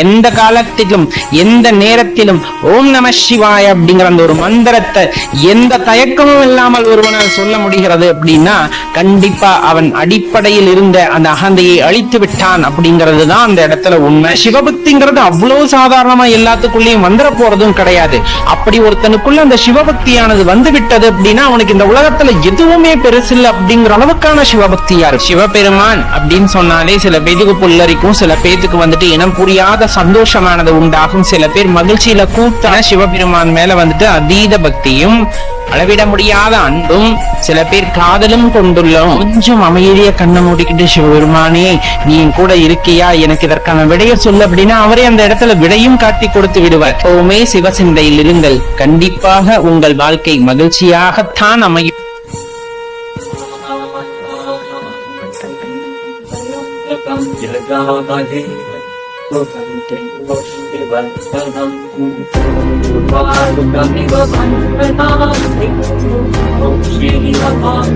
எந்த காலத்திலும் எந்த நேரத்திலும் ஓம் நம சிவாய அப்படிங்கிற அந்த ஒரு மந்திரத்தை எந்த தயக்கமும் இல்லாமல் ஒருவனால் சொல்ல முடிகிறது அப்படின்னா கண்டிப்பா அவன் அடிப்படையில் இருந்த அந்த அகந்தையை அழித்து விட்டான் அப்படிங்கிறது தான் அந்த இடத்துல உண்மை. சிவபக்திங்கிறது அவ்வளவு சாதாரணமா எல்லாத்துக்குள்ளேயும் வந்துட போறதும் கிடையாது. அப்படி ஒருத்தனுக்குள்ள அந்த சிவபக்தியானது வந்து விட்டது அப்படின்னா அவனுக்கு இந்த உலகத்துல எதுவுமே பெருசில்லை அப்படிங்கிற அளவுக்கான சிவபக்தியா இருக்கு. சிவபெருமான் அப்படின்னு சொன்னாலே சில பேருக்கு புல்லரிக்கும், சில பேருக்கு வந்துட்டு இனம் புரியாத சந்தோஷமானது உண்டாகும். சில பேர் மகிழ்ச்சியில கூத்தான சிவபெருமான் மேல வந்துட்டு அதீத பக்தியும் அளவிட முடியாத அன்பும், சில பேர் காதலும் கொண்டுள்ளோம். கொஞ்சம் அமைதியா கண்ணை மூடிக்கிட்டு சிவபெருமானே நீ கூட இருக்கியா, எனக்கு இதற்கான விடைய சொல்லு அப்படின்னா அவரே அந்த இடத்துல விடையும் காட்டி கொடுத்து விடுவார். எப்பவுமே சிவசிந்தையில் இருங்கள், கண்டிப்பாக உங்கள் வாழ்க்கை மகிழ்ச்சியாகத்தான் அமையும். Om Shri Ram